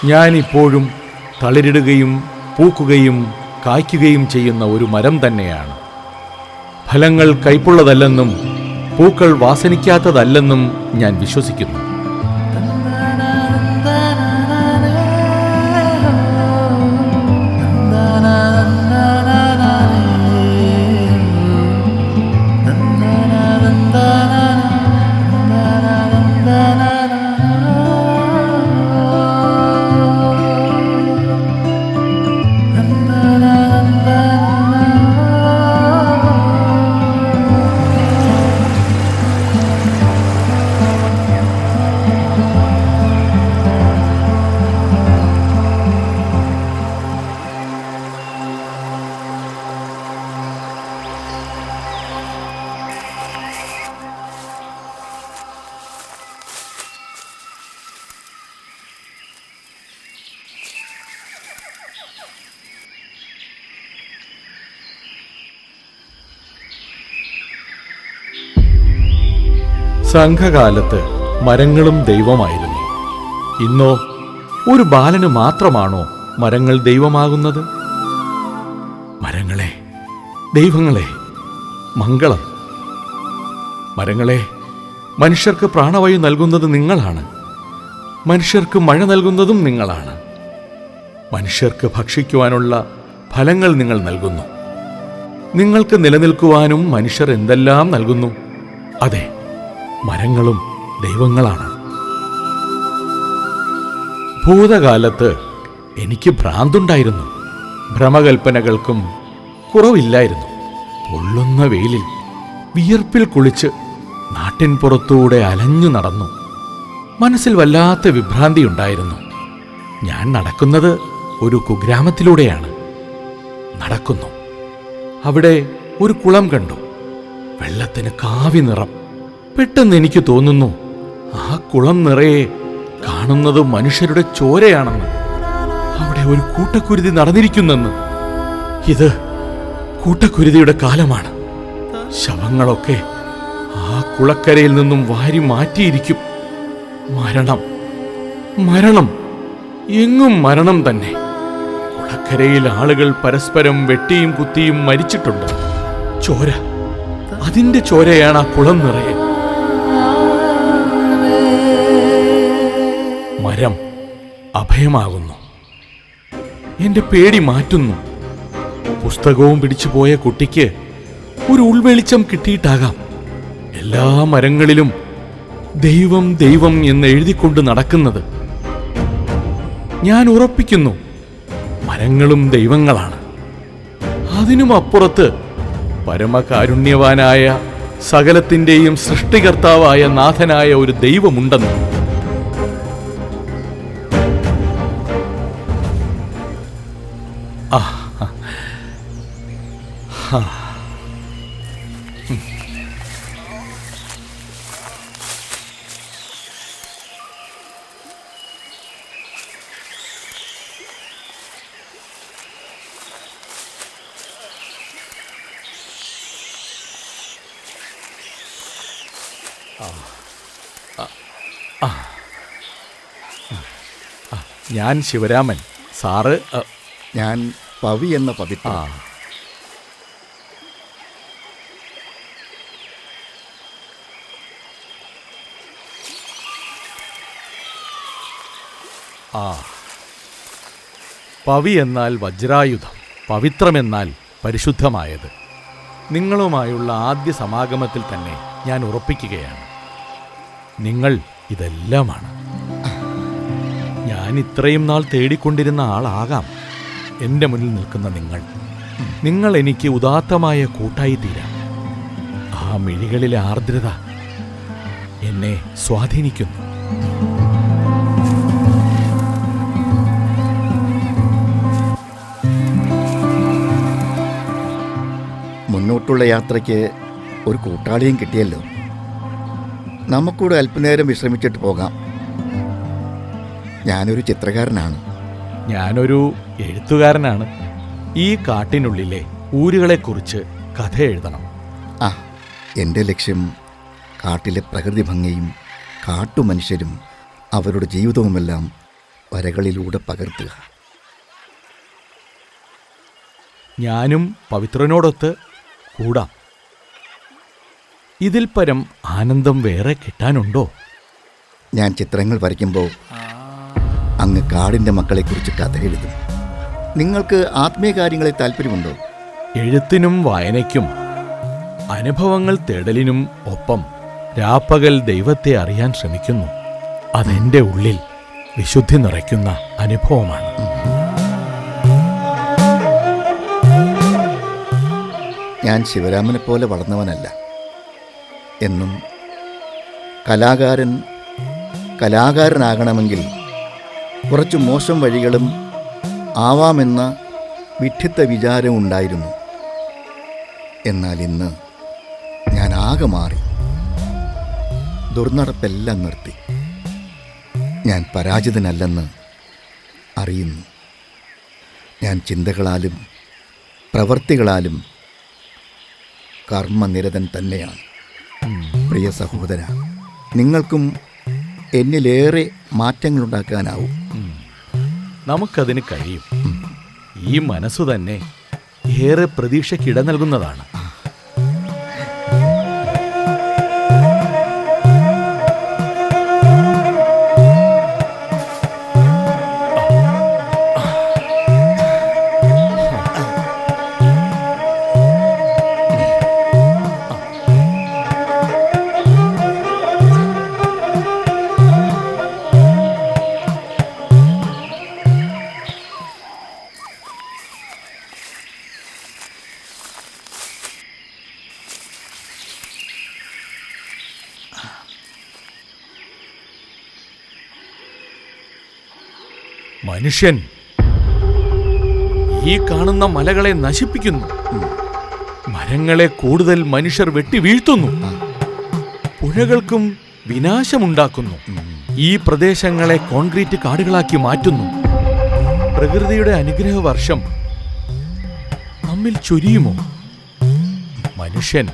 ഞാനിപ്പോഴും തളിരിടുകയും പൂക്കുകയും കായ്ക്കുകയും ചെയ്യുന്ന ഒരു മരം തന്നെയാണ്. ഫലങ്ങൾ കയ്പുള്ളതല്ലെന്നും പൂക്കൾ വാസനിക്കാത്തതല്ലെന്നും ഞാൻ വിശ്വസിക്കുന്നു. സംഘകാലത്ത് മരങ്ങളും ദൈവമായിരുന്നു. ഇന്നോ ഒരു ബാലന് മാത്രമാണോ മരങ്ങൾ ദൈവമാകുന്നത്? മരങ്ങളെ, ദൈവങ്ങളെ, മംഗളം. മരങ്ങളെ, മനുഷ്യർക്ക് പ്രാണവായു നൽകുന്നത് നിങ്ങളാണ്. മനുഷ്യർക്ക് മഴ നൽകുന്നതും നിങ്ങളാണ്. മനുഷ്യർക്ക് ഭക്ഷിക്കുവാനുള്ള ഫലങ്ങൾ നിങ്ങൾ നൽകുന്നു. നിങ്ങൾക്ക് നിലനിൽക്കുവാനും മനുഷ്യർ എന്തെല്ലാം നൽകുന്നു. അതെ, മരങ്ങളും ദൈവങ്ങളാണ്. ഭൂതകാലത്ത് എനിക്ക് ഭ്രാന്തുണ്ടായിരുന്നു. ഭ്രമകൽപ്പനകൾക്കും കുറവില്ലായിരുന്നു. പൊള്ളുന്ന വെയിലിൽ വിയർപ്പിൽ കുളിച്ച് നാട്ടിൻ പുറത്തൂടെ അലഞ്ഞു നടന്നു. മനസ്സിൽ വല്ലാത്ത വിഭ്രാന്തിയുണ്ടായിരുന്നു. ഞാൻ നടക്കുന്നത് ഒരു കുഗ്രാമത്തിലൂടെയാണ്. നടക്കുന്നു. അവിടെ ഒരു കുളം കണ്ടു. വെള്ളത്തിന് കാവി നിറം. പെട്ടെന്ന് എനിക്ക് തോന്നുന്നു, ആ കുളം നിറയെ കാണുന്നത് മനുഷ്യരുടെ ചോരയാണെന്ന്. അവിടെ ഒരു കൂട്ടക്കുരുതി നടന്നിരിക്കുന്നെന്ന്. ഇത് കൂട്ടക്കുരുതിയുടെ കാലമാണ്. ശവങ്ങളൊക്കെ ആ കുളക്കരയിൽ നിന്നും വാരി മാറ്റിയിരിക്കും. മരണം, മരണം, എങ്ങും മരണം തന്നെ. കുളക്കരയിൽ ആളുകൾ പരസ്പരം വെട്ടിയും കുത്തിയും മരിച്ചിട്ടുണ്ട്. ചോര, അതിന്റെ ചോരയാണ് ആ കുളം നിറയെ. മരം അഭയമാകുന്നു. എന്റെ പേടി മാറ്റുന്നു. പുസ്തകവും പിടിച്ചുപോയ കുട്ടിക്ക് ഒരു ഉൾവെളിച്ചം കിട്ടിയിട്ടാകാം എല്ലാ മരങ്ങളിലും ദൈവം ദൈവം എന്ന് എഴുതിക്കൊണ്ട് നടക്കുന്നത്. ഞാൻ ഉറപ്പിക്കുന്നു, മരങ്ങളും ദൈവങ്ങളാണ്. അതിനും അപ്പുറത്ത് പരമകാരുണ്യവാനായ സകലത്തിന്റെയും സൃഷ്ടികർത്താവായ നാഥനായ ഒരു ദൈവമുണ്ടെന്ന്. ഞാൻ ശിവരാമൻ. സാറ്? ഞാൻ പവി എന്ന പവിത്ര. പവി എന്നാൽ വജ്രായുധം, പവിത്രമെന്നാൽ പരിശുദ്ധമായത്. നിങ്ങളുമായുള്ള ആദ്യ സമാഗമത്തിൽ തന്നെ ഞാൻ ഉറപ്പിക്കുകയാണ്, നിങ്ങൾ ഇതെല്ലാമാണ്. ഞാൻ ഇത്രയും നാൾ തേടിക്കൊണ്ടിരുന്ന ആളാകാം എൻ്റെ മുന്നിൽ നിൽക്കുന്ന നിങ്ങൾ. നിങ്ങൾ എനിക്ക് ഉദാത്തമായ കൂട്ടായി തീരാം. ആ മിഴികളിലെ ആർദ്രത എന്നെ സ്വാധീനിക്കുന്നു. മുന്നോട്ടുള്ള യാത്രയ്ക്ക് ഒരു കൂട്ടാളിയും കിട്ടിയല്ലോ. നമുക്കൂടെ അല്പനേരം വിശ്രമിച്ചിട്ട് പോകാം. ഞാനൊരു ചിത്രകാരനാണ്. ഞാനൊരു എഴുത്തുകാരനാണ്. ഈ കാട്ടിനുള്ളിലെ ഊരുകളെക്കുറിച്ച് കഥ എഴുതണം. എൻ്റെ ലക്ഷ്യം കാട്ടിലെ പ്രകൃതി ഭംഗിയും കാട്ടുമനുഷ്യരും അവരുടെ ജീവിതവുമെല്ലാം വരകളിലൂടെ പകർത്തുക. ഞാനും പവിത്രനോടൊത്ത് കൂടാം. ഇതിൽ പരം ആനന്ദം വേറെ കിട്ടാനുണ്ടോ? ഞാൻ ചിത്രങ്ങൾ വരയ്ക്കുമ്പോൾ അങ്ങ് കാടിൻ്റെ മക്കളെക്കുറിച്ച് കഥ എഴുതും. നിങ്ങൾക്ക് ആത്മീയ കാര്യങ്ങളിൽ താല്പര്യമുണ്ടോ? എഴുത്തിനും വായനയ്ക്കും അനുഭവങ്ങൾ തേടലിനും ഒപ്പം രാപ്പകൽ ദൈവത്തെ അറിയാൻ ശ്രമിക്കുന്നു. അതെൻ്റെ ഉള്ളിൽ വിശുദ്ധി നിറയ്ക്കുന്ന അനുഭവമാണ്. ഞാൻ ശിവരാമനെ പോലെ വളർന്നവനല്ല. എന്നും കലാകാരനാകണമെങ്കിൽ കുറച്ച് മോശം വഴികളും ആവാമെന്ന വിഡ്ഢിത്ത വിചാരം ഉണ്ടായിരുന്നു. എന്നാൽ ഇന്ന് ഞാൻ ആകെ മാറി. ദുർനടപ്പെല്ലാം നിർത്തി. ഞാൻ പരാജിതനല്ലെന്ന് അറിയുന്നു. ഞാൻ ചിന്തകളാലും പ്രവൃത്തികളാലും കർമ്മനിരതൻ തന്നെയാണ്. പ്രിയ സഹോദര, നിങ്ങൾക്കും എന്നിലേറെ മാറ്റങ്ങളുണ്ടാക്കാനാവും. നമുക്കതിന് കഴിയും. ഈ മനസ്സു തന്നെ ഏറെ പ്രതീക്ഷയ്ക്കിട നൽകുന്നതാണ്. മനുഷ്യൻ ഈ കാണുന്ന മലകളെ നശിപ്പിക്കുന്നു. മരങ്ങളെ കൂടുതൽ മനുഷ്യർ വെട്ടി വീഴ്ത്തുന്നു. പുഴകൾക്കും വിനാശമുണ്ടാക്കുന്നു. ഈ പ്രദേശങ്ങളെ കോൺക്രീറ്റ് കാടുകളാക്കി മാറ്റുന്നു. പ്രകൃതിയുടെ അനുഗ്രഹ വർഷം നമ്മിൽ ചൊരിയുമോ? മനുഷ്യൻ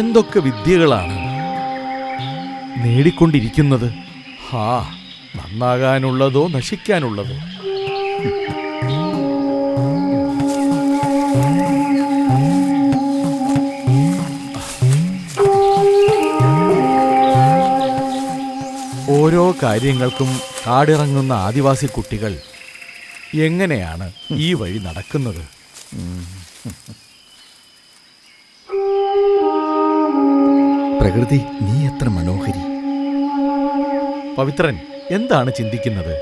എന്തൊക്കെ വിദ്യകളാണ് നേടിക്കൊണ്ടിരിക്കുന്നത്! നന്നാകാനുള്ളതോ നശിക്കാനുള്ളതോ? ഓരോ കാര്യങ്ങൾക്കും കാടിറങ്ങുന്ന ആദിവാസി കുട്ടികൾ എങ്ങനെയാണ് ഈ വഴി നടക്കുന്നത്? പ്രകൃതി, നീ എത്ര മനോഹരി! പവിത്രൻ എന്താണ് ചിന്തിക്കുന്നത്?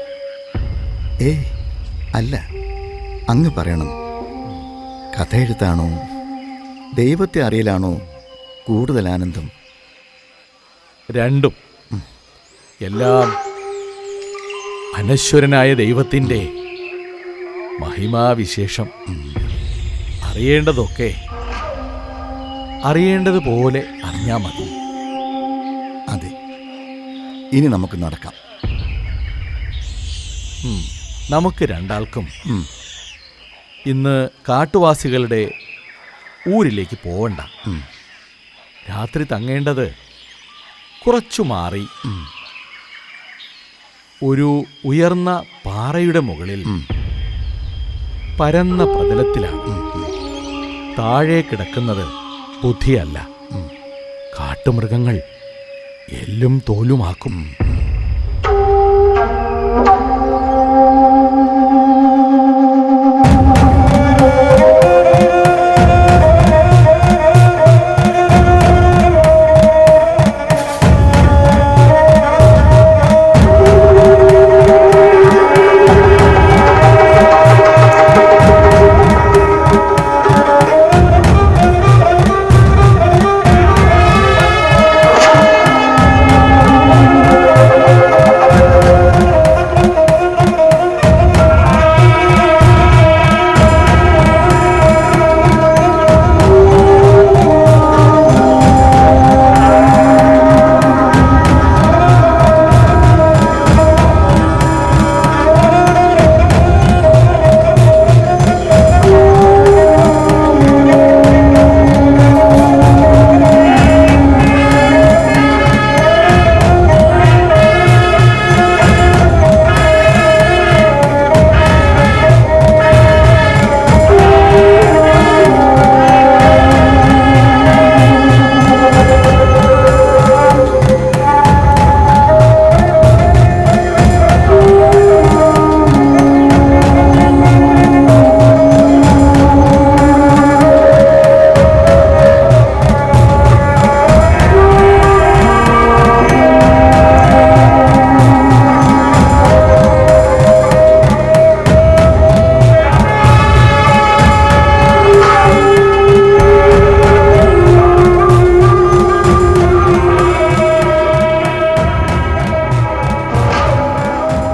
അല്ല, അങ്ങ് പറയണം. കഥ എഴുത്താണോ ദൈവത്തെ അറിയലാണോ കൂടുതൽ ആനന്ദം? രണ്ടും. എല്ലാം അനശ്വരനായ ദൈവത്തിൻ്റെ മഹിമാവിശേഷം. അറിയേണ്ടതൊക്കെ അറിയേണ്ടതുപോലെ അറിഞ്ഞാൽ മതി. അതെ, ഇനി നമുക്ക് നടക്കാം. നമുക്ക് രണ്ടാൾക്കും ഇന്ന് കാട്ടുവാസികളുടെ ഊരിലേക്ക് പോവണ്ട. രാത്രി തങ്ങേണ്ടത് കുറച്ചു മാറി ഒരു ഉയർന്ന പാറയുടെ മുകളിൽ പരന്ന പ്രതലത്തിലാണ്. താഴെ കിടക്കുന്നത് ബുദ്ധിയല്ല, കാട്ടുമൃഗങ്ങൾ എല്ലും തോലുമാക്കും.